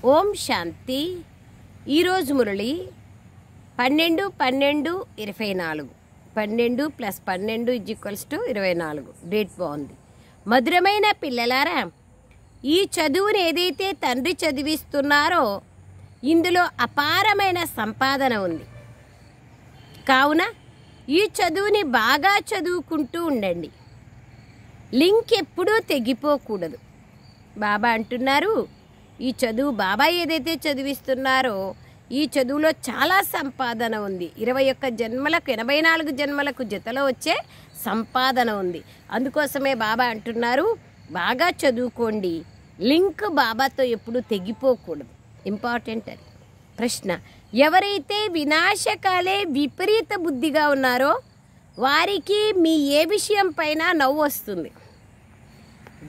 ఓం శాంతి. ఈరోజు మురళి 12/12/24. 12 + 12 = 24. డేట్ బాగుంది. మధురమైన పిల్లలారా, ఈ చదువుని ఏదైతే తండ్రి చదివిస్తున్నారో ఇందులో అపారమైన సంపాదన ఉంది. కావున ఈ చదువుని బాగా చదువుకుంటూ ఉండండి. లింక్ ఎప్పుడూ తెగిపోకూడదు. బాబా అంటున్నారు, ఈ చదువు బాబా ఏదైతే చదివిస్తున్నారో ఈ చదువులో చాలా సంపాదన ఉంది. 21 జన్మలకు 84 జన్మలకు జతలో వచ్చే సంపాదన ఉంది. అందుకోసమే బాబా అంటున్నారు, బాగా చదువుకోండి. లింక్ బాబాతో ఎప్పుడు తెగిపోకూడదు. ఇంపార్టెంట్ అది. ప్రశ్న: ఎవరైతే వినాశకాలే విపరీత బుద్ధిగా ఉన్నారో వారికి మీ ఏ విషయం పైన నవ్వు వస్తుంది?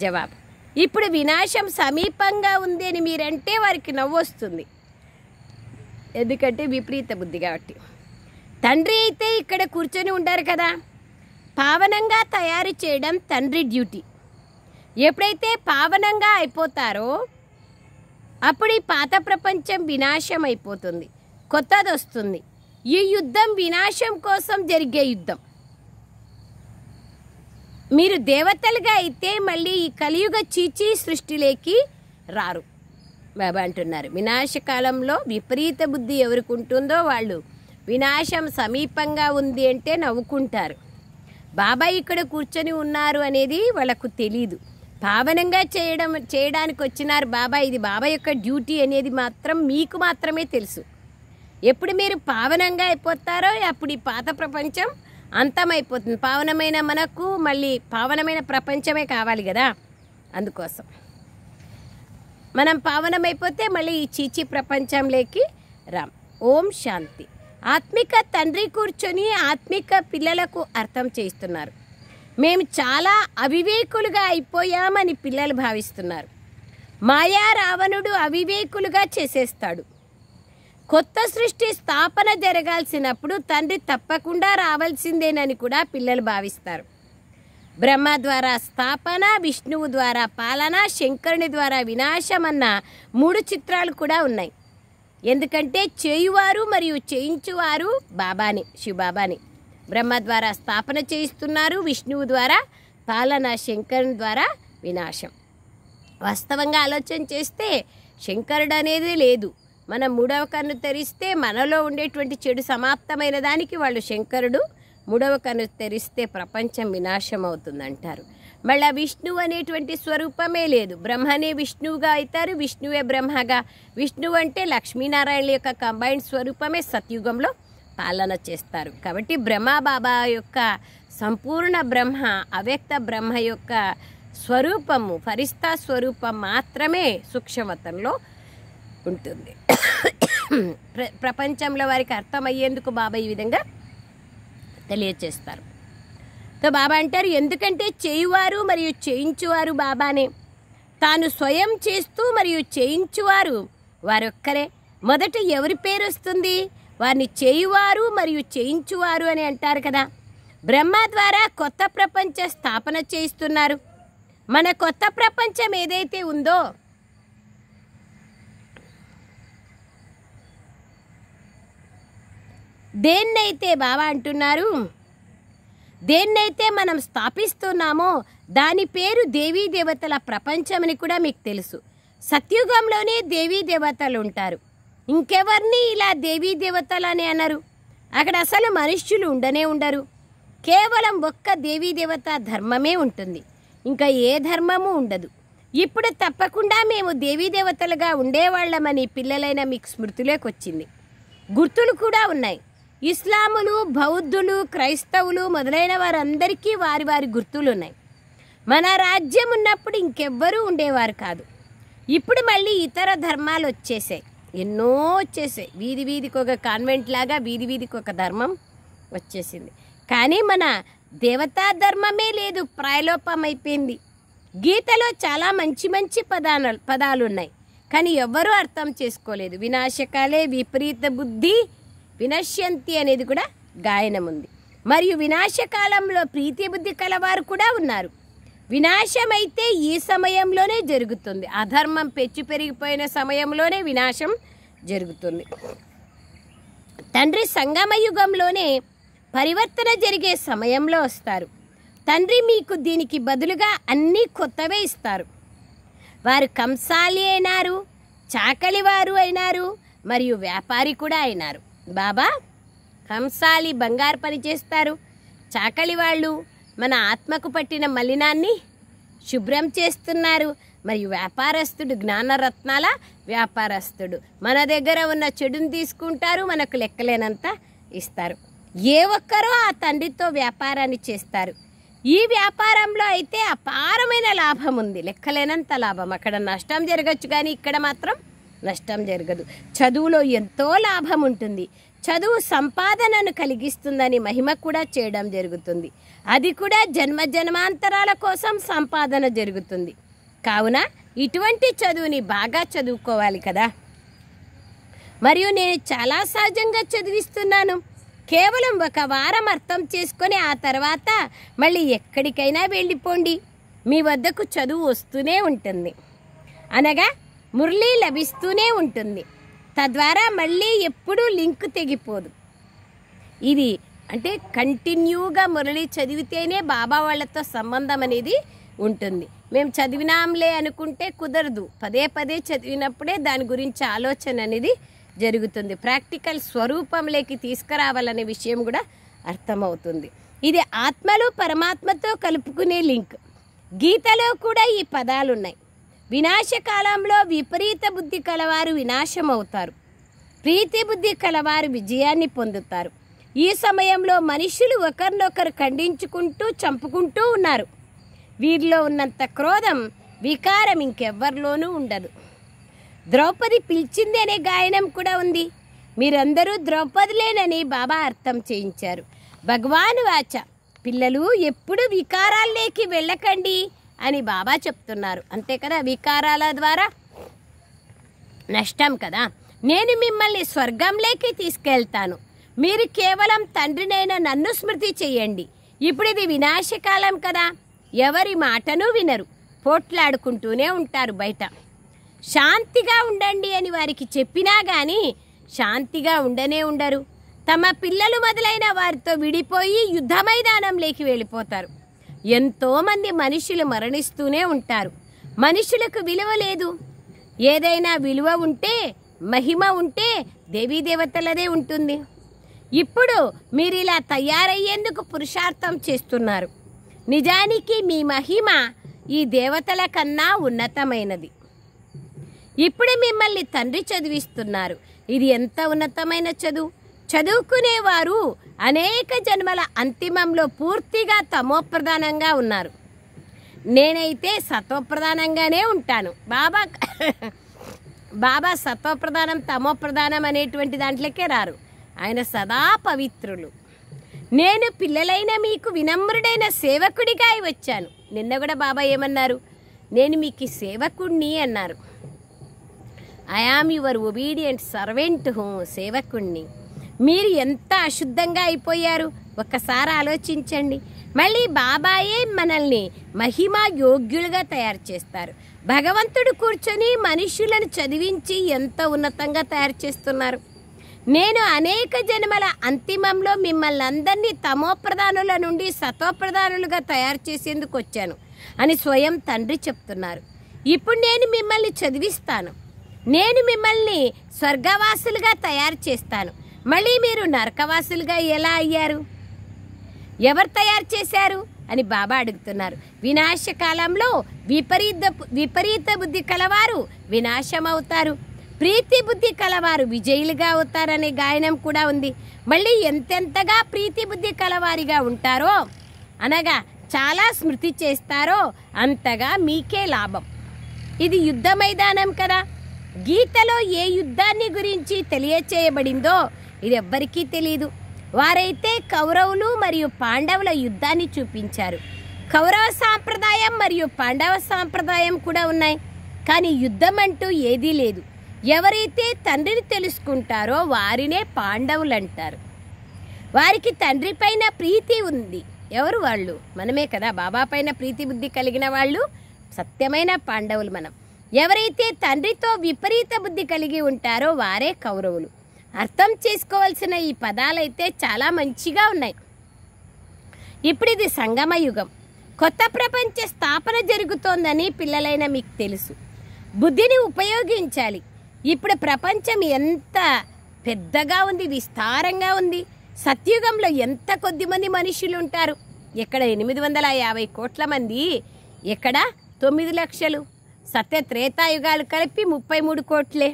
జవాబు: ఇప్పుడు వినాశం సమీపంగా ఉంది అని మీరంటే వారికి నవ్వు వస్తుంది. ఎందుకంటే విపరీత బుద్ధి కాబట్టి. తండ్రి అయితే ఇక్కడ కూర్చొని ఉంటారు కదా, పావనంగా తయారు చేయడం తండ్రి డ్యూటీ. ఎప్పుడైతే పావనంగా అయిపోతారో అప్పుడు ఈ పాత ప్రపంచం వినాశం అయిపోతుంది, కొత్తది వస్తుంది. ఈ యుద్ధం వినాశం కోసం జరిగే యుద్ధం. మీరు దేవతలుగా అయితే మళ్ళీ ఈ కలియుగ చీచీ సృష్టిలోకి రారు. బాబా అంటున్నారు, వినాశకాలంలో విపరీత బుద్ధి ఎవరికి ఉంటుందో వాళ్ళు వినాశం సమీపంగా ఉంది అంటే నవ్వుకుంటారు. బాబా ఇక్కడ కూర్చొని ఉన్నారు అనేది వాళ్ళకు తెలీదు. పావనంగా చేయడానికి వచ్చినారు బాబా, ఇది బాబా యొక్క డ్యూటీ అనేది మాత్రం మీకు మాత్రమే తెలుసు. ఎప్పుడు మీరు పావనంగా అయిపోతారో అప్పుడు ఈ పాత ప్రపంచం అంతమైపోతుంది. పావనమైన మనకు మళ్ళీ పావనమైన ప్రపంచమే కావాలి కదా, అందుకోసం మనం పావనమైపోతే మళ్ళీ ఈ చీచీ ప్రపంచంలోకి రాం. ఓం శాంతి. ఆత్మిక తండ్రి కూర్చొని ఆత్మిక పిల్లలకు అర్థం చేస్తున్నారు. మేము చాలా అవివేకులుగా అయిపోయామని పిల్లలు భావిస్తున్నారు. మాయా రావణుడు అవివేకులుగా చేసేస్తాడు. కొత్త సృష్టి స్థాపన జరగాల్సినప్పుడు తండ్రి తప్పకుండా రావాల్సిందేనని కూడా పిల్లలు భావిస్తారు. బ్రహ్మ ద్వారా స్థాపన, విష్ణువు ద్వారా పాలన, శంకరుని ద్వారా వినాశం అన్న 3 చిత్రాలు కూడా ఉన్నాయి. ఎందుకంటే చేయువారు మరియు చేయించువారు బాబాని, శివబాబాని. బ్రహ్మ ద్వారా స్థాపన చేయిస్తున్నారు, విష్ణువు ద్వారా పాలన, శంకరుని ద్వారా వినాశం. వాస్తవంగా ఆలోచన చేస్తే శంకరుడు అనేది లేదు. మనం 3వ కన్ను తెరిస్తే మనలో ఉండేటువంటి చెడు సమాప్తమైన దానికి వాళ్ళు శంకరుడు, 3వ కన్ను తెరిస్తే ప్రపంచం వినాశం అవుతుందంటారు. మళ్ళీ విష్ణువు అనేటువంటి స్వరూపమే లేదు. బ్రహ్మనే విష్ణువుగా అవుతారు, విష్ణువే బ్రహ్మగా. విష్ణువు అంటే లక్ష్మీనారాయణ యొక్క కంబైన్డ్ స్వరూపమే సత్యుగంలో పాలన చేస్తారు. కాబట్టి బ్రహ్మ బాబా యొక్క సంపూర్ణ బ్రహ్మ, అవ్యక్త బ్రహ్మ యొక్క స్వరూపము, ఫరిస్తా స్వరూపం మాత్రమే సూక్ష్మతంలో ఉంటుంది. ప్రపంచంలో వారికి అర్థమయ్యేందుకు బాబా ఈ విధంగా తెలియచేస్తారు. సో బాబా అంటారు, ఎందుకంటే చేయువారు మరియు చేయించువారు బాబానే. తాను స్వయం చేస్తూ మరియు చేయించువారు వారొక్కరే. మొదట ఎవరి పేరు వస్తుంది? వారిని చేయువారు మరియు చేయించువారు అని అంటారు కదా. బ్రహ్మ ద్వారా కొత్త ప్రపంచ స్థాపన చేయిస్తున్నారు. మన కొత్త ప్రపంచం ఏదైతే ఉందో దేన్నైతే బాబా అంటున్నారు, దేన్నైతే మనం స్థాపిస్తున్నామో దాని పేరు దేవీ దేవతల ప్రపంచం అని కూడా మీకు తెలుసు. సత్యుగంలోనే దేవీ దేవతలు ఉంటారు. ఇంకెవరిని ఇలా దేవీ దేవతలు అని అనరు. అక్కడ అసలు మనుష్యులు ఉండనే ఉండరు. కేవలం ఒక్క దేవీ దేవత ధర్మమే ఉంటుంది, ఇంకా ఏ ధర్మము ఉండదు. ఇప్పుడు తప్పకుండా మేము దేవీ దేవతలుగా ఉండేవాళ్ళమని పిల్లలైన మీకు స్మృతిలోకి వచ్చింది. గుర్తులు కూడా ఉన్నాయి. ఇస్లాములు, బౌద్ధులు, క్రైస్తవులు మొదలైన వారందరికీ వారి వారి గుర్తులు ఉన్నాయి. మన రాజ్యం ఉన్నప్పుడు ఇంకెవ్వరూ ఉండేవారు కాదు. ఇప్పుడు మళ్ళీ ఇతర ధర్మాలు వచ్చేసాయి, ఎన్నో వచ్చేసాయి. వీధి వీధికి ఒక కాన్వెంట్ లాగా వీధి వీధికి ఒక ధర్మం వచ్చేసింది. కానీ మన దేవతా ధర్మమే లేదు, ప్రాయలోపం అయిపోయింది. గీతలో చాలా మంచి మంచి పదాలు ఉన్నాయి, కానీ ఎవ్వరూ అర్థం చేసుకోలేదు. వినాశకాలే విపరీత బుద్ధి వినశ్యంతి అనేది కూడా గాయనం ఉంది. మరియు వినాశకాలంలో ప్రీతి బుద్ధి కలవారు కూడా ఉన్నారు. వినాశమైతే ఈ సమయంలోనే జరుగుతుంది. అధర్మం పెచ్చు పెరిగిపోయిన సమయంలోనే వినాశం జరుగుతుంది. తండ్రి సంగమయుగంలోనే పరివర్తన జరిగే సమయంలో వస్తారు. తండ్రి మీకు దీనికి బదులుగా అన్నీ కొత్తవే ఇస్తారు. వారు కంసాలి అయినారు, చాకలివారు అయినారు, మరియు వ్యాపారి కూడా అయినారు. బాబా కంసాలి బంగారు పని చేస్తారు, చాకలి వాళ్ళు మన ఆత్మకు పట్టిన మలినాన్ని శుభ్రం చేస్తున్నారు, మరియు వ్యాపారస్తుడు జ్ఞానరత్నాల వ్యాపారస్తుడు మన దగ్గర ఉన్న చెడుని తీసుకుంటారు, మనకు లెక్కలేనంత ఇస్తారు. ఏ ఒక్కరో ఆ తండ్రితో వ్యాపారాన్ని చేస్తారు. ఈ వ్యాపారంలో అయితే అపారమైన లాభం ఉంది, లెక్కలేనంత లాభం. అక్కడ నష్టం జరగచ్చు కానీ ఇక్కడ మాత్రం నష్టం జరగదు. చదువులో ఎంతో లాభం ఉంటుంది. చదువు సంపాదనను కలిగిస్తుందని మహిమ కూడా చేయడం జరుగుతుంది. అది కూడా జన్మ జన్మాంతరాల కోసం సంపాదన జరుగుతుంది. కావున ఇటువంటి చదువుని బాగా చదువుకోవాలి కదా. మరియు నేను చాలా సహజంగా చదివిస్తున్నాను. కేవలం ఒక వారం అర్థం చేసుకొని ఆ తర్వాత మళ్ళీ ఎక్కడికైనా వెళ్ళిపోండి, మీ వద్దకు చదువు వస్తూనే ఉంటుంది, అనగా మురళి లభిస్తూనే ఉంటుంది. తద్వారా మళ్ళీ ఎప్పుడూ లింక్ తెగిపోదు. ఇది అంటే కంటిన్యూగా మురళి చదివితేనే బాబా వాళ్ళతో సంబంధం అనేది ఉంటుంది. మేము చదివినాంలే అనుకుంటే కుదరదు. పదే పదే చదివినప్పుడే దాని గురించి ఆలోచన అనేది జరుగుతుంది. ప్రాక్టికల్ స్వరూపంలోకి తీసుకురావాలనే విషయం కూడా అర్థమవుతుంది. ఇది ఆత్మలు పరమాత్మతో కలుపుకునే లింక్. గీతలో కూడా ఈ పదాలు ఉన్నాయి. వినాశకాలంలో విపరీత బుద్ధి కలవారు వినాశం అవుతారు, ప్రీతి బుద్ధి కలవారు విజయాన్ని పొందుతారు. ఈ సమయంలో మనుషులు ఒకరినొకరు ఖండించుకుంటూ చంపుకుంటూ ఉన్నారు. వీరిలో ఉన్నంత క్రోధం, వికారం ఇంకెవ్వరిలోనూ ఉండదు. ద్రౌపది పిలిచింది అనే గాయనం కూడా ఉంది. మీరందరూ ద్రౌపదిలేనని బాబా అర్థం చేయించారు. భగవాన్ వాచ, పిల్లలు ఎప్పుడు వికారాల్లోకి వెళ్ళకండి అని బాబా చెప్తున్నారు. అంతే కదా, వికారాల ద్వారా నష్టం కదా. నేను మిమ్మల్ని స్వర్గంలోకి తీసుకెళ్తాను, మీరు కేవలం తండ్రినైనా నన్ను స్మృతి చేయండి. ఇప్పుడు ఇది వినాశకాలం కదా, ఎవరి మాటను వినరు, పోట్లాడుకుంటూనే ఉంటారు బయట. శాంతిగా ఉండండి అని వారికి చెప్పినా కానీ శాంతిగా ఉండనే ఉండరు. తమ పిల్లలు మొదలైన వారితో విడిపోయి యుద్ధ మైదానంలోకి వెళ్ళిపోతారు. ఎంతోమంది మనుషులు మరణిస్తూనే ఉంటారు. మనుషులకు విలువ లేదు. ఏదైనా విలువ ఉంటే, మహిమ ఉంటే దేవీదేవతలదే ఉంటుంది. ఇప్పుడు మీరు ఇలా తయారయ్యేందుకు పురుషార్థం చేస్తున్నారు. నిజానికి మీ మహిమ ఈ దేవతల కన్నా ఉన్నతమైనది. ఇప్పుడు మిమ్మల్ని తండ్రి చదివిస్తున్నారు. ఇది ఎంత ఉన్నతమైన చదువు! చదువుకునేవారు అనేక జన్మల అంతిమంలో పూర్తిగా తమోప్రధానంగా ఉన్నారు. నేనైతే సత్వప్రధానంగానే ఉంటాను. బాబా సత్వప్రధానం తమోప్రధానం అనేటువంటి దాంట్లోకే రారు. ఆయన సదా పవిత్రులు. నేను పిల్లలైన మీకు వినమ్రుడైన సేవకుడిగా వచ్చాను. నిన్న కూడా బాబా ఏమన్నారు? నేను మీకు సేవకుణ్ణి అన్నారు. I am your obedient servant సేవకుణ్ణి. మీరు ఎంత అశుద్ధంగా అయిపోయారు ఒక్కసారి ఆలోచించండి. మళ్ళీ బాబాయే మనల్ని మహిమా యోగ్యులుగా తయారు చేస్తారు. భగవంతుడు కూర్చొని మనుషులను చదివించి ఎంత ఉన్నతంగా తయారు చేస్తున్నారు. నేను అనేక జన్మల అంతిమంలో మిమ్మల్ని అందరినీ తమోప్రధానుల నుండి సత్వప్రధానులుగా తయారు చేసేందుకు వచ్చాను అని స్వయం తండ్రి చెప్తున్నారు. ఇప్పుడు నేను మిమ్మల్ని చదివిస్తాను. నేను మిమ్మల్ని స్వర్గవాసులుగా తయారు చేస్తాను. మళ్ళీ మీరు నరకవాసులుగా ఎలా అయ్యారు? ఎవరు తయారు చేశారు అని బాబా అడుగుతున్నారు. వినాశకాలంలో విపరీత బుద్ధి కలవారు వినాశం అవుతారు, ప్రీతి బుద్ధి కలవారు విజయులుగా అవుతారనే గాయనం కూడా ఉంది. మళ్ళీ ఎంతెంతగా ప్రీతి బుద్ధి కలవారిగా ఉంటారో, అనగా చాలా స్మృతి చేస్తారో అంతగా మీకే లాభం. ఇది యుద్ధ మైదానం కదా. గీతలో ఏ యుద్ధాన్ని గురించి తెలియచేయబడిందో ఇది ఎవ్వరికీ తెలియదు. వారైతే కౌరవులు మరియు పాండవుల యుద్ధాన్ని చూపించారు. కౌరవ సాంప్రదాయం మరియు పాండవ సాంప్రదాయం కూడా ఉన్నాయి, కానీ యుద్ధం అంటూ ఏదీ లేదు. ఎవరైతే తండ్రిని తెలుసుకుంటారో వారినే పాండవులు అంటారు. వారికి తండ్రి పైన ప్రీతి ఉంది, ఎవరు వాళ్ళు? మనమే కదా. బాబా పైన ప్రీతి బుద్ధి కలిగిన వాళ్ళు సత్యమైన పాండవులు మనం. ఎవరైతే తండ్రితో విపరీత బుద్ధి కలిగి ఉంటారో వారే కౌరవులు. అర్థం చేసుకోవాల్సిన ఈ పదాలైతే చాలా మంచిగా ఉన్నాయి. ఇప్పుడు ఇది సంగమ యుగం, కొత్త ప్రపంచ స్థాపన జరుగుతోందని పిల్లలైన మీకు తెలుసు. బుద్ధిని ఉపయోగించాలి. ఇప్పుడు ప్రపంచం ఎంత పెద్దగా ఉంది, విస్తారంగా ఉంది. సత్యుగంలో ఎంత కొద్దిమంది మనుషులు ఉంటారు. ఎక్కడ 850 కోట్ల మంది, ఎక్కడ 9 లక్షలు. సత్య త్రేతాయుగాలు కలిపి 33 కోట్లే.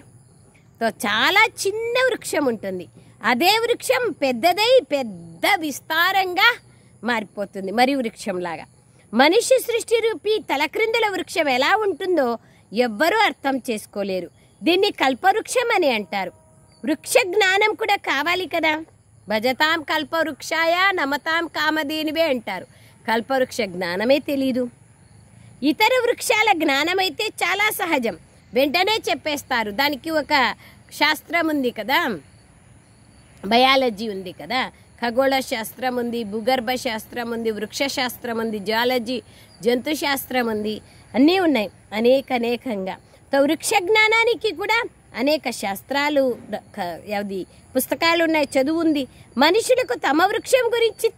చాలా చిన్న వృక్షం ఉంటుంది. అదే వృక్షం పెద్దదై పెద్ద విస్తారంగా మారిపోతుంది. మరి వృక్షంలాగా మనిషి సృష్టి రూపీ తలక్రిందుల వృక్షం ఎలా ఉంటుందో ఎవ్వరూ అర్థం చేసుకోలేరు. దీన్ని కల్పవృక్షం అని అంటారు. వృక్ష జ్ఞానం కూడా కావాలి కదా. భజతాం కల్పవృక్షాయ నమతాం కామధేనువే అంటారు. కల్పవృక్ష జ్ఞానమే తెలీదు. ఇతర వృక్షాల జ్ఞానమైతే చాలా సహజం, వెంటనే చెప్పేస్తారు. దానికి ఒక శాస్త్రం ఉంది కదా, బయాలజీ ఉంది కదా, ఖగోళ శాస్త్రం ఉంది, భూగర్భ శాస్త్రం ఉంది, వృక్ష శాస్త్రం ఉంది, జియాలజీ జంతు శాస్త్రం ఉంది, అన్నీ ఉన్నాయి అనేకంగా. వృక్ష జ్ఞానానికి కూడా అనేక శాస్త్రాలు పుస్తకాలు ఉన్నాయి, చదువు ఉంది. మనుషులకు తమ వృక్షం గురించి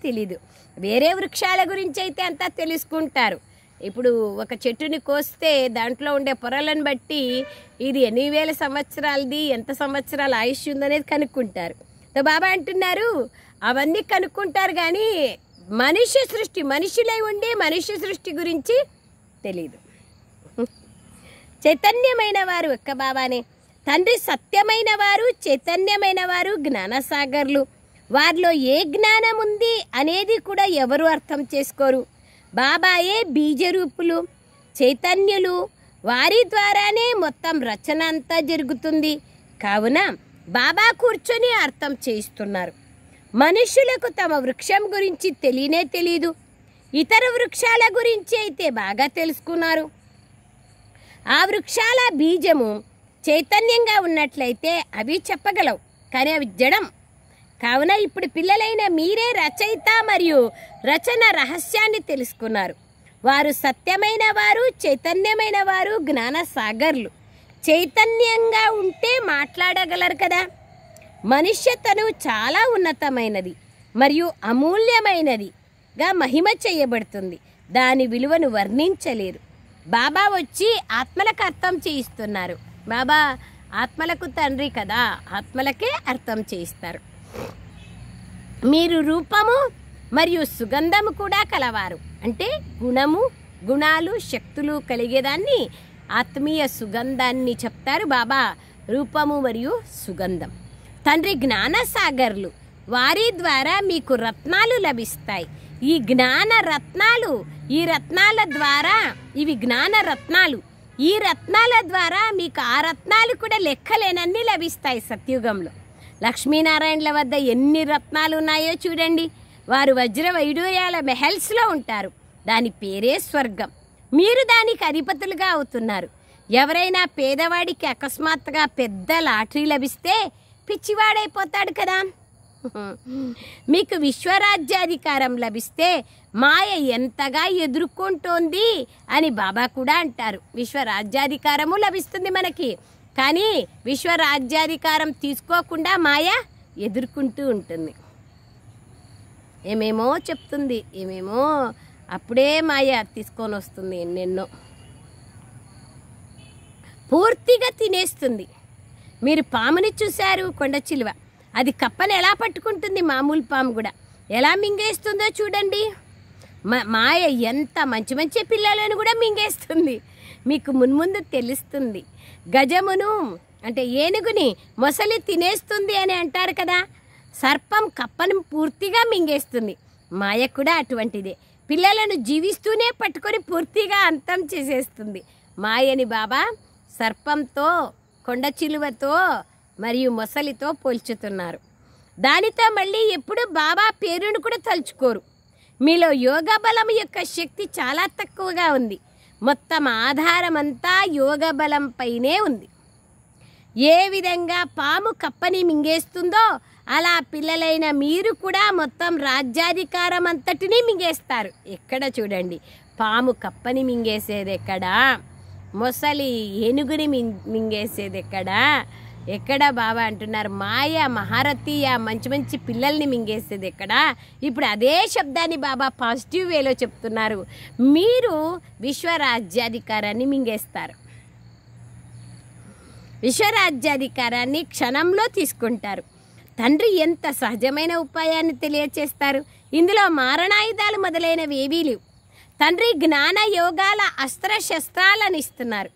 తెలీదు. వేరే వృక్షాల గురించి అయితే అంతా తెలుసుకుంటారు. ఇప్పుడు ఒక చెట్టుని కోస్తే దాంట్లో ఉండే పొరలను బట్టి ఇది ఎన్ని వేల సంవత్సరాలది, ఎంత సంవత్సరాల ఆయుష్ ఉందనేది కనుక్కుంటారు. బాబా అంటున్నారు అవన్నీ కనుక్కుంటారు, కానీ మనుష్య సృష్టి, మనుషులై ఉండి మనుష్య సృష్టి గురించి తెలీదు. చైతన్యమైన వారు ఒక్క బాబానే. తండ్రి సత్యమైన వారు, చైతన్యమైన వారు, జ్ఞానసాగర్లు. వారిలో ఏ జ్ఞానం ఉంది అనేది కూడా ఎవరు అర్థం చేసుకోరు. బాబాయే బీజరూపులు, చైతన్యులు. వారి ద్వారానే మొత్తం రచన అంతా జరుగుతుంది. కావున బాబా కూర్చొని అర్థం చేయిస్తున్నారు. మనుషులకు తమ వృక్షం గురించి తెలీదు. ఇతర వృక్షాల గురించి అయితే బాగా తెలుసుకున్నారు. ఆ వృక్షాల బీజము చైతన్యంగా ఉన్నట్లయితే అవి చెప్పగలవు, కానీ అవి జడం. కావున ఇప్పుడు పిల్లలైన మీరే రచయిత మరియు రచన రహస్యాన్ని తెలుసుకున్నారు. వారు సత్యమైన వారు, చైతన్యమైన వారు, జ్ఞాన సాగర్లు. చైతన్యంగా ఉంటే మాట్లాడగలరు కదా. మనుష్యతను చాలా ఉన్నతమైనది మరియు అమూల్యమైనదిగా మహిమ చేయబడుతుంది. దాని విలువను వర్ణించలేరు. బాబా వచ్చి ఆత్మలకు అర్థం చేయిస్తున్నారు. బాబా ఆత్మలకు తండ్రి కదా, ఆత్మలకే అర్థం చేయిస్తారు. మీరు రూపము మరియు సుగంధము కూడా కలవారు. అంటే గుణాలు, శక్తులు కలిగేదాన్ని ఆత్మీయ సుగంధాన్ని చెప్తారు బాబా. రూపము మరియు సుగంధం. తండ్రి జ్ఞానసాగర్లు. వారి ద్వారా మీకు రత్నాలు లభిస్తాయి. ఈ జ్ఞాన రత్నాలు, ఈ రత్నాల ద్వారా, ఇవి జ్ఞాన రత్నాలు. ఈ రత్నాల ద్వారా మీకు ఆ రత్నాలు కూడా లెక్కలేనన్ని లభిస్తాయి. సత్యుగంలో లక్ష్మీనారాయణల వద్ద ఎన్ని రత్నాలు ఉన్నాయో చూడండి. వారు వజ్ర వైడూర్యాల మెహల్స్లో ఉంటారు. దాని పేరే స్వర్గం. మీరు దానికి అధిపతులుగా అవుతున్నారు. ఎవరైనా పేదవాడికి అకస్మాత్తుగా పెద్ద లాటరీ లభిస్తే పిచ్చివాడైపోతాడు కదా. మీకు విశ్వరాజ్యాధికారం లభిస్తే మాయ ఎంతగా ఎదుర్కొంటోంది అని బాబా కూడా అంటారు. విశ్వరాజ్యాధికారము లభిస్తుంది మనకి, కానీ విశ్వరాజ్యాధికారం తీసుకోకుండా మాయ ఎదుర్కొంటూ ఉంటుంది. ఏమేమో చెప్తుంది, ఏమేమో అప్పుడే మాయ తీసుకొని వస్తుంది. ఎన్నెన్నో పూర్తిగా తినేస్తుంది. మీరు పాముని చూశారు, కొండ చిలువ. అది కప్పని ఎలా పట్టుకుంటుంది, మామూలు పాము కూడా ఎలా మింగేస్తుందో చూడండి. మాయ ఎంత మంచి మంచి పిల్లలను కూడా మింగేస్తుంది. మీకు మున్ముందు తెలుస్తుంది. గజమును అంటే ఏనుగుని మొసలి తినేస్తుంది అని అంటారు కదా. సర్పం కప్పను పూర్తిగా మింగేస్తుంది. మాయ కూడా అటువంటిదే. పిల్లలను జీవిస్తూనే పట్టుకొని పూర్తిగా అంతం చేసేస్తుంది. మాయని బాబా సర్పంతో, కొండ చిలువతో మరియు మొసలితో పోల్చుతున్నారు. దానితో మళ్ళీ ఎప్పుడు బాబా పేరును కూడా తలుచుకోరు. మీలో యోగ బలం యొక్క శక్తి చాలా తక్కువగా ఉంది. మొత్తం ఆధారం అంతా యోగ బలం పైనే ఉంది. ఏ విధంగా పాము కప్పని మింగేస్తుందో అలా పిల్లలైన మీరు కూడా మొత్తం రాజ్యాధికారం అంతటినీ మింగేస్తారు. ఎక్కడ చూడండి, పాము కప్పని మింగేసేది ఎక్కడా, మొసలి ఏనుగుని మింగేసేది ఎక్కడా, ఎక్కడ బాబా అంటున్నారు మాయ మహారథీయ మంచి మంచి పిల్లల్ని మింగేసేది ఎక్కడా. ఇప్పుడు అదే శబ్దాన్ని బాబా పాజిటివ్ వేలో చెప్తున్నారు. మీరు విశ్వరాజ్యాధికారాన్ని మింగేస్తారు. విశ్వరాజ్యాధికారాన్ని క్షణంలో తీసుకుంటారు. తండ్రి ఎంత సహజమైన ఉపాయాన్ని తెలియచేస్తారు. ఇందులో మారణాయుధాలు మొదలైనవి ఏవీ లేవు. తండ్రి జ్ఞాన యోగాల అస్త్రశస్త్రాలను ఇస్తున్నారు.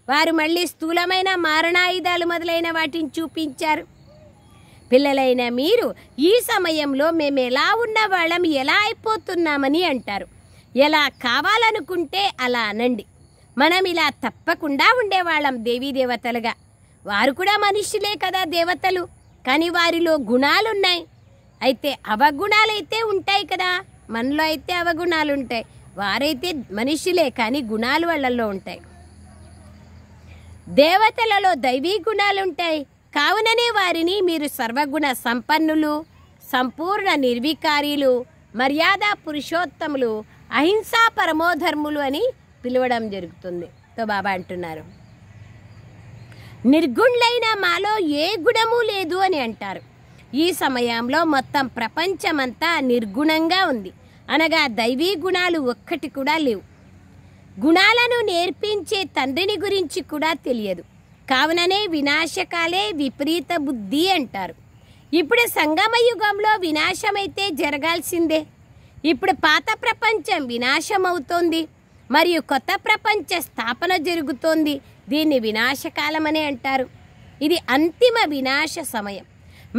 వారు మళ్ళీ స్థూలమైన మారణాయుధాలు మొదలైన వాటిని చూపించారు. పిల్లలైన మీరు ఈ సమయంలో మేము ఎలా ఉన్న వాళ్ళం, ఎలా అయిపోతున్నామని అంటారు. ఎలా కావాలనుకుంటే అలా అనండి. మనం ఇలా తప్పకుండా ఉండేవాళ్ళం దేవీదేవతలుగా. వారు కూడా మనుషులే కదా దేవతలు, కానీ వారిలో గుణాలున్నాయి. అయితే అవగుణాలైతే ఉంటాయి కదా, మనలో అయితే అవగుణాలు ఉంటాయి. వారైతే మనుషులే కానీ గుణాలు వాళ్ళల్లో ఉంటాయి. దేవతలలో దైవీ గుణాలు ఉంటాయి. కావుననే వారిని మీరు సర్వగుణ సంపన్నులు, సంపూర్ణ నిర్వికారీలు, మర్యాద పురుషోత్తములు, అహింసా పరమోధర్ములు అని పిలవడం జరుగుతుంది. తో బాబా అంటున్నారు నిర్గుణులైన మాలో ఏ గుణము లేదు అని అంటారు. ఈ సమయంలో మొత్తం ప్రపంచమంతా నిర్గుణంగా ఉంది, అనగా దైవీ గుణాలు ఒక్కటి కూడా లేవు. గుణాలను నేర్పించే తండ్రిని గురించి కూడా తెలియదు. కావుననే వినాశకాలే విపరీత బుద్ధి అంటారు. ఇప్పుడు సంగమ యుగంలో వినాశమైతే జరగాల్సిందే. ఇప్పుడు పాత ప్రపంచం వినాశమవుతోంది మరియు కొత్త ప్రపంచ స్థాపన జరుగుతోంది. దీన్ని వినాశకాలమనే అంటారు. ఇది అంతిమ వినాశ సమయం.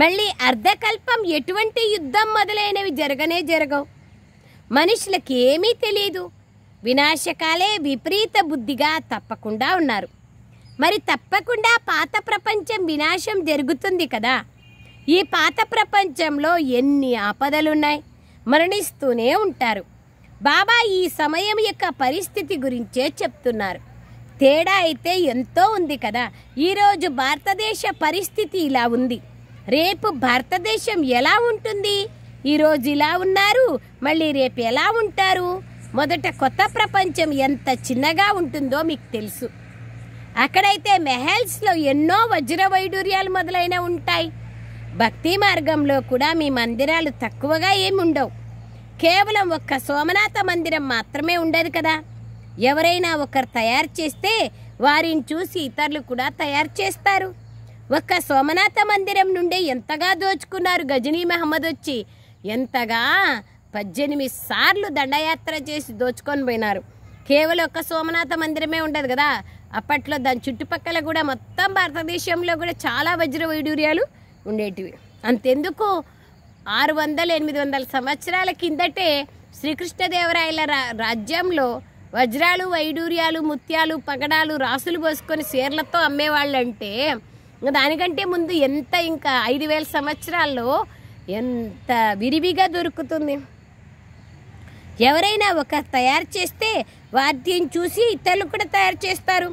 మళ్ళీ అర్ధకల్పం ఎటువంటి యుద్ధం మొదలైనవి జరగవు. మనుషులకి ఏమీ తెలియదు. వినాశకాలే విపరీత బుద్ధిగా తప్పకుండా ఉన్నారు. మరి తప్పకుండా పాత ప్రపంచం వినాశం జరుగుతుంది కదా. ఈ పాత ప్రపంచంలో ఎన్ని ఆపదలున్నాయి, మరణిస్తూనే ఉంటారు. బాబా ఈ సమయం యొక్క పరిస్థితి గురించే చెప్తున్నారు. తేడా అయితే ఎంతో ఉంది కదా. ఈరోజు భారతదేశ పరిస్థితి ఇలా ఉంది, రేపు భారతదేశం ఎలా ఉంటుంది? ఈరోజు ఇలా ఉన్నారు, మళ్ళీ రేపు ఎలా ఉంటారు? మొదట కొత్త ప్రపంచం ఎంత చిన్నగా ఉంటుందో మీకు తెలుసు. అక్కడైతే మెహల్స్లో ఎన్నో వజ్ర వైడూర్యాలు మొదలైన ఉంటాయి. భక్తి మార్గంలో కూడా మీ మందిరాలు తక్కువగా ఏమి ఉండవు. కేవలం ఒక్క సోమనాథ మందిరం మాత్రమే ఉండదు కదా. ఎవరైనా ఒకరు తయారు చేస్తే వారిని చూసి ఇతరులు కూడా తయారు చేస్తారు. ఒక్క సోమనాథ మందిరం నుండే ఎంతగా దోచుకున్నారు గజనీ మహమ్మద్ వచ్చి. ఎంతగా 18 సార్లు దండయాత్ర చేసి దోచుకొని పోయినారు. కేవలం ఒక్క సోమనాథ మందిరమే ఉండదు కదా. అప్పట్లో దాని చుట్టుపక్కల కూడా మొత్తం భారతదేశంలో కూడా చాలా వజ్ర వైడూర్యాలు ఉండేటివి. అంతెందుకు 600-800 సంవత్సరాల కిందటే శ్రీకృష్ణదేవరాయల రాజ్యంలో వజ్రాలు వైడూర్యాలు ముత్యాలు పగడాలు రాసులు పోసుకొని చీరలతో అమ్మేవాళ్ళంటే దానికంటే ముందు ఎంత ఇంకా 5000 సంవత్సరాల్లో ఎంత విరివిగా దొరుకుతుంది. ఎవరైనా ఒక తయారు చేస్తే వాటిని చూసి ఇతరులు కూడా తయారు చేస్తారు.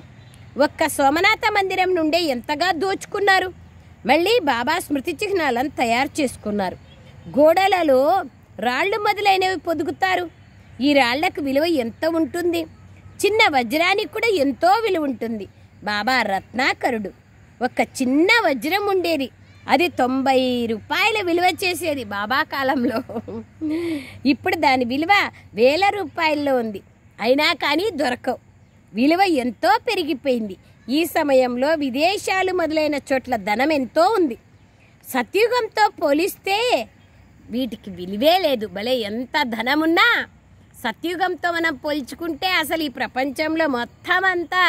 ఒక్క సోమనాథ మందిరం నుండే ఎంతగా దోచుకున్నారు. మళ్ళీ బాబా స్మృతి చిహ్నాలను తయారు చేసుకున్నారు. గోడలలో రాళ్ళు మొదలైనవి పొదుగుతారు. ఈ రాళ్లకు విలువ ఎంత ఉంటుంది? చిన్న వజ్రానికి కూడా ఎంతో విలువ ఉంటుంది. బాబా రత్నాకరుడు. ఒక చిన్న వజ్రం ఉండేది, అది 90 రూపాయల విలువ చేసేది బాబా కాలంలో. ఇప్పుడు దాని విలువ 1000 రూపాయల్లో ఉంది. అయినా కానీ దొరకవు. విలువ ఎంతో పెరిగిపోయింది. ఈ సమయంలో విదేశాలు మొదలైన చోట్ల ధనం ఎంతో ఉంది. సత్యుగంతో పోలిస్తే వీటికి విలువే లేదు. భలే ఎంత ధనమున్నా సత్యుగంతో మనం పోల్చుకుంటే అసలు ఈ ప్రపంచంలో మొత్తం అంతా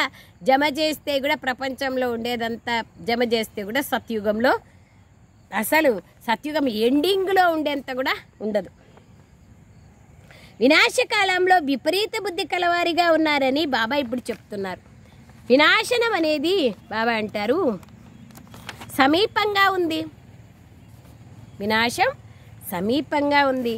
జమ చేస్తే కూడా, ప్రపంచంలో ఉండేదంతా జమ చేస్తే కూడా సత్యుగంలో అసలు సత్యుగం ఎండింగ్లో ఉండేంత కూడా ఉండదు. వినాశకాలంలో విపరీత బుద్ధి కలవారిగా ఉన్నారని బాబా ఇప్పుడు చెప్తున్నారు. వినాశనం అనేది బాబా అంటారు సమీపంగా ఉంది. వినాశం సమీపంగా ఉంది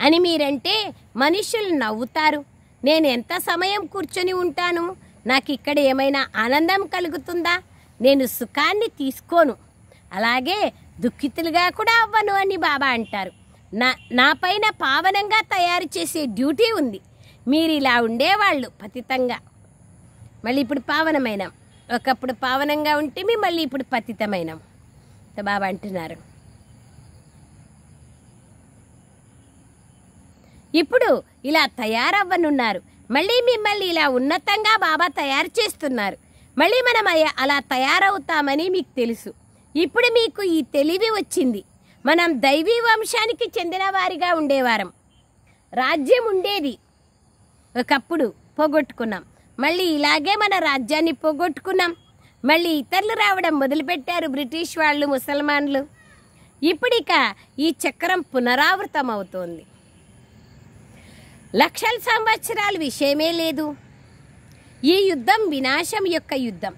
అని మీరంటే మనుషులు నవ్వుతారు. నేను ఎంత సమయం కూర్చొని ఉంటాను? నాకు ఇక్కడ ఏమైనా ఆనందం కలుగుతుందా? నేను సుఖాన్ని తీసుకోను, అలాగే దుఃఖితులుగా కూడా అవ్వను అని బాబా అంటారు. నా పైన పావనంగా తయారు చేసే డ్యూటీ ఉంది. మీరు ఇలా ఉండేవాళ్ళు పతితంగా, మళ్ళీ ఇప్పుడు పావనమైన, ఒకప్పుడు పావనంగా ఉంటే మళ్ళీ ఇప్పుడు పతితమైన బాబా అంటున్నారు. ఇప్పుడు ఇలా తయారవ్వనున్నారు, మళ్ళీ మిమ్మల్ని ఇలా ఉన్నతంగా బాబా తయారు చేస్తున్నారు. మళ్ళీ మనం అలా తయారవుతామని మీకు తెలుసు. ఇప్పుడు మీకు ఈ తెలివి వచ్చింది. మనం దైవీ వంశానికి చెందిన వారిగా ఉండేవారం, రాజ్యం ఉండేది, ఒకప్పుడు పోగొట్టుకున్నాం. మళ్ళీ ఇలాగే మన రాజ్యాన్ని పోగొట్టుకున్నాం. మళ్ళీ ఇతరులు రావడం మొదలుపెట్టారు, బ్రిటిష్ వాళ్ళు, ముసల్మాన్లు. ఇప్పుడిక ఈ చక్రం పునరావృతం అవుతోంది. లక్షల సంవత్సరాల విషయమే లేదు. ఈ యుద్ధం వినాశం యొక్క యుద్ధం.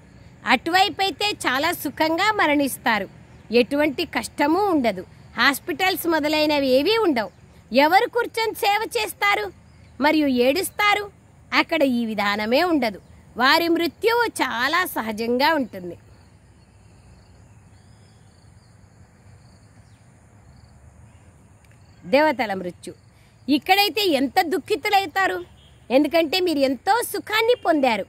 అటువైపు అయితే చాలా సుఖంగా మరణిస్తారు, ఎటువంటి కష్టమూ ఉండదు, హాస్పిటల్స్ మొదలైనవి ఏవీ ఉండవు. ఎవరు కూర్చొని సేవ చేస్తారు మరియు ఏడుస్తారు? అక్కడ ఈ విధానమే ఉండదు. వారి మృత్యువు చాలా సహజంగా ఉంటుంది. దేవతల మృత్యు. ఇక్కడైతే ఎంత దుఃఖితులవుతారు, ఎందుకంటే మీరు ఎంతో సుఖాన్ని పొందారు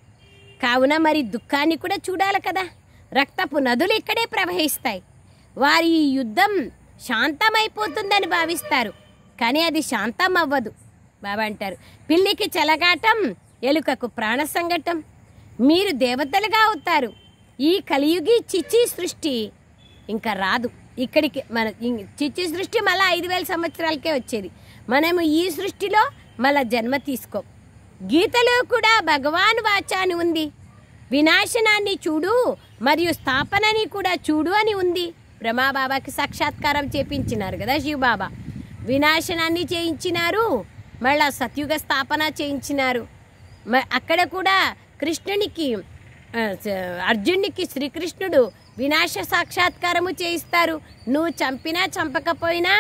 కావున మరి దుఃఖాన్ని కూడా చూడాలి కదా. రక్తపు నదులు ఇక్కడే ప్రవహిస్తాయి. వారి ఈ యుద్ధం శాంతమైపోతుందని భావిస్తారు, కానీ అది శాంతం అవ్వదు. బాబా అంటారు, పిల్లికి చెలగాటం, ఎలుకకు ప్రాణ సంగటం. మీరు దేవతలుగా అవుతారు. ఈ కలియుగి చిచి సృష్టి ఇంకా రాదు ఇక్కడికి. మన చిచి సృష్టి మళ్ళీ 5000 సంవత్సరాలకే వచ్చేది. మనము ఈ సృష్టిలో మళ్ళా జన్మ తీసుకో. గీతలో కూడా భగవాన్ వాచ అని ఉంది. వినాశనాన్ని చూడు మరియు స్థాపనని కూడా చూడు అని ఉంది. బ్రహ్మబాబాకి సాక్షాత్కారం చేపించినారు కదా శివబాబా. వినాశనాన్ని చేయించినారు, మళ్ళా సత్యుగ స్థాపన చేయించినారు. అక్కడ కూడా కృష్ణునికి, అర్జునునికి శ్రీకృష్ణుడు వినాశ సాక్షాత్కారము చేయిస్తారు. నువ్వు చంపినా చంపకపోయినా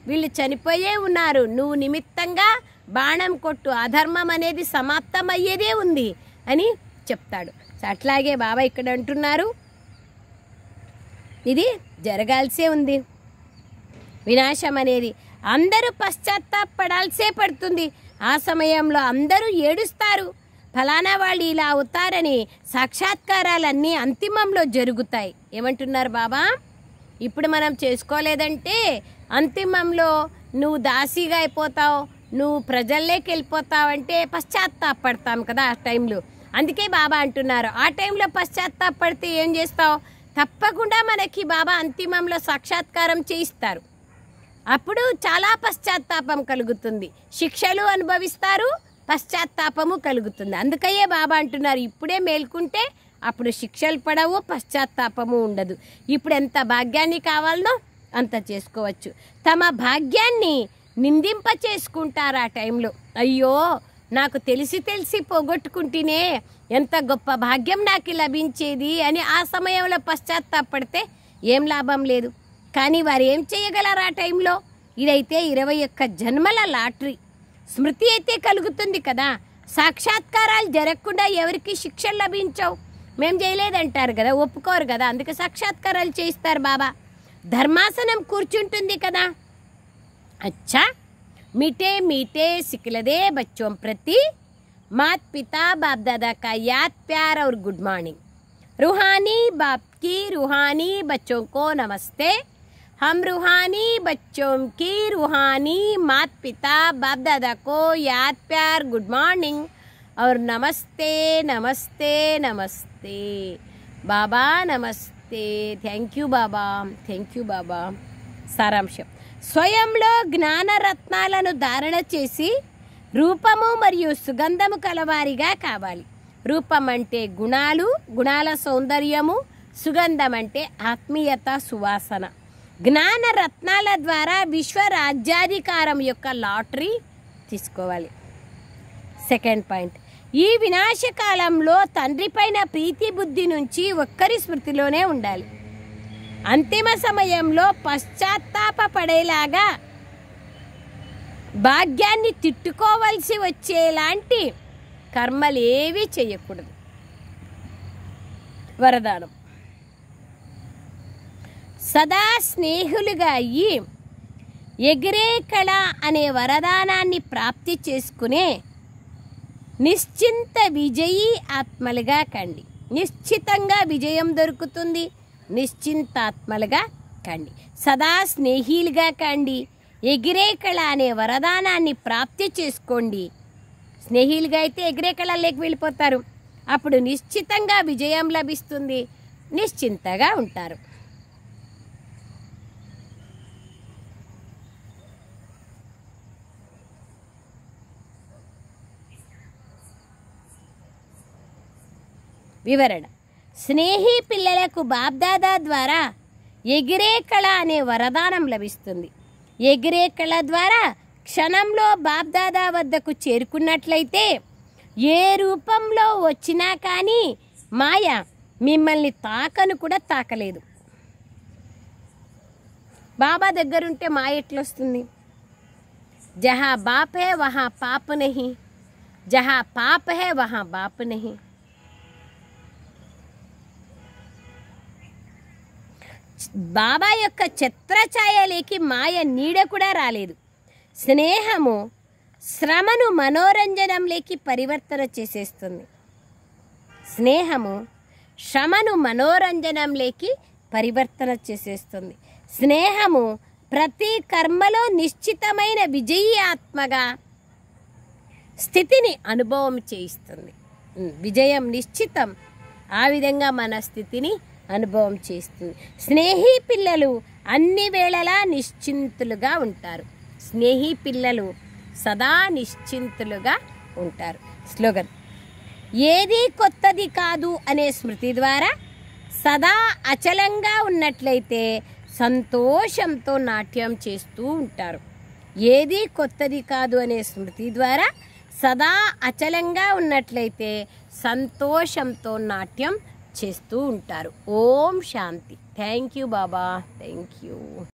వీళ్ళు చనిపోయే ఉన్నారు, నువ్వు నిమిత్తంగా బాణం కొట్టు, అధర్మం అనేది సమాప్తం అయ్యేదే ఉంది అని చెప్తాడు. అట్లాగే బాబా ఇక్కడ అంటున్నారు, ఇది జరగాల్సే ఉంది. వినాశం అనేది అందరూ పశ్చాత్తాపడాల్సే పడుతుంది. ఆ సమయంలో అందరూ ఏడుస్తారు, ఫలానా వాళ్ళు ఇలా అవుతారని. సాక్షాత్కారాలన్నీ అంతిమంలో జరుగుతాయి. ఏమంటున్నారు బాబా? ఇప్పుడు మనం చేసుకోలేదంటే అంతిమంలో నువ్వు దాసీగా అయిపోతావు, నువ్వు ప్రజల్లోకి వెళ్ళిపోతావు అంటే పశ్చాత్తాపడతాం కదా ఆ టైంలో. అందుకే బాబా అంటున్నారు, ఆ టైంలో పశ్చాత్తాపడితే ఏం చేస్తావు? తప్పకుండా మనకి బాబా అంతిమంలో సాక్షాత్కారం చేయిస్తారు. అప్పుడు చాలా పశ్చాత్తాపం కలుగుతుంది, శిక్షలు అనుభవిస్తారు, పశ్చాత్తాపము కలుగుతుంది. అందుకయ్యే బాబా అంటున్నారు, ఇప్పుడే మేల్కుంటే అప్పుడు శిక్షలు పడవు, పశ్చాత్తాపము ఉండదు. ఇప్పుడు ఎంత భాగ్యాన్ని కావాలనో అంత చేసుకోవచ్చు. తమ భాగ్యాన్ని నిందింప చేసుకుంటారు ఆ టైంలో. అయ్యో నాకు తెలిసి పోగొట్టుకుంటేనే ఎంత గొప్ప భాగ్యం నాకు లభించేది అని ఆ సమయంలో పశ్చాత్తాపడితే ఏం లాభం లేదు. కానీ వారు ఏం చేయగలరు ఆ టైంలో? ఇదైతే 21 జన్మల లాటరీ. స్మృతి అయితే కలుగుతుంది కదా. సాక్షాత్కారాలు జరగకుండా ఎవరికి శిక్షలు లభించవు. మేము చేయలేదంటారు కదా, ఒప్పుకోరు కదా, అందుకే సాక్షాత్కారాలు చేయిస్తారు బాబా. ధర్మాసనం కూర్చుంటుంది కదా. అచ్చా मीठे मीठे सिखलदे बच्चों प्रति मात पिता बाप दादा का याद प्यार और गुड मॉर्निंग. रूहानी बाप की रूहानी बच्चों को नमस्ते. हम रूहानी बच्चों की रूहानी मात पिता बाप दादा को याद प्यार गुड मॉर्निंग और नमस्ते नमस्ते नमस्ते. बाबा नमस्ते. थैंक यू बाबा, थैंक यू बाबा. సారాంశం, స్వయంలో జ్ఞాన రత్నాలను ధారణ చేసి రూపము మరియు సుగంధము కలవారిగా కావాలి. రూపం అంటే గుణాలు, గుణాల సౌందర్యము, సుగంధం అంటే ఆత్మీయత, సువాసన. జ్ఞాన రత్నాల ద్వారా విశ్వ రాజ్యాధికారం యొక్క లాటరీ తీసుకోవాలి. సెకండ్ పాయింట్, ఈ వినాశకాలంలో తండ్రి పైన ప్రీతి బుద్ధి నుంచి ఒక్కరి స్మృతిలోనే ఉండాలి. అంతిమ సమయంలో పశ్చాత్తాప పడేలాగా భాగ్యాన్ని తిట్టుకోవలసి వచ్చేలాంటి కర్మలు ఏవి చేయకూడదు. వరదానం, సదా స్నేహులుగా అయ్యి ఎగిరే కళ అనే వరదానాన్ని ప్రాప్తి చేసుకునే నిశ్చింత విజయీ ఆత్మలుగా కండి. నిశ్చితంగా విజయం దొరుకుతుంది. నిశ్చింతాత్మలుగా కండి. సదా స్నేహిలుగా కండి. ఎగిరే కళ అనే వరదానాన్ని ప్రాప్తి చేసుకోండి. స్నేహిలుగా అయితే ఎగిరే కళలోకి వెళ్ళిపోతారు. అప్పుడు నిశ్చితంగా విజయం లభిస్తుంది. నిశ్చింతగా ఉంటారు. వివరణ. స్నేహి పిల్లలకు బాబ్దాదా ద్వారా ఎగిరే కళ అనే వరదానం లభిస్తుంది. ఎగిరే కళ ద్వారా క్షణంలో బాబ్దాదా వద్దకు చేరుకున్నట్లయితే ఏ రూపంలో వచ్చినా కానీ మాయ మిమ్మల్ని తాకను కూడా తాకలేదు. బాబా దగ్గరుంటే మాయ ఎట్లొస్తుంది? జహా బాప్ హే వహా పాప్ నహీ, జహా పాప్ హే వహా బాప్ నహీ. బాబా యొక్క ఛత్రఛాయలేకి మాయ నీడ కూడా రాలేదు. స్నేహము శ్రమను మనోరంజనంలోకి పరివర్తన చేసేస్తుంది. స్నేహము శ్రమను మనోరంజనంలోకి పరివర్తన చేసేస్తుంది. స్నేహము ప్రతి కర్మలో నిశ్చితమైన విజయీ ఆత్మగా స్థితిని అనుభవం చేయిస్తుంది. విజయం నిశ్చితం. ఆ విధంగా మన స్థితిని అనుభవం చేస్తుంది. స్నేహి పిల్లలు అన్ని వేళలా నిశ్చింతులుగా ఉంటారు. స్నేహి పిల్లలు సదా నిశ్చింతులుగా ఉంటారు. స్లోగన్. ఏది కొత్తది కాదు అనే స్మృతి ద్వారా సదా అచలంగా ఉన్నట్లయితే సంతోషంతో నాట్యం చేస్తూ ఉంటారు. ఏది కొత్తది కాదు అనే స్మృతి ద్వారా సదా అచలంగా ఉన్నట్లయితే సంతోషంతో నాట్యం చేస్తూ ఉంటారు. ఓం శాంతి. థ్యాంక్ యూ బాబా. Thank you.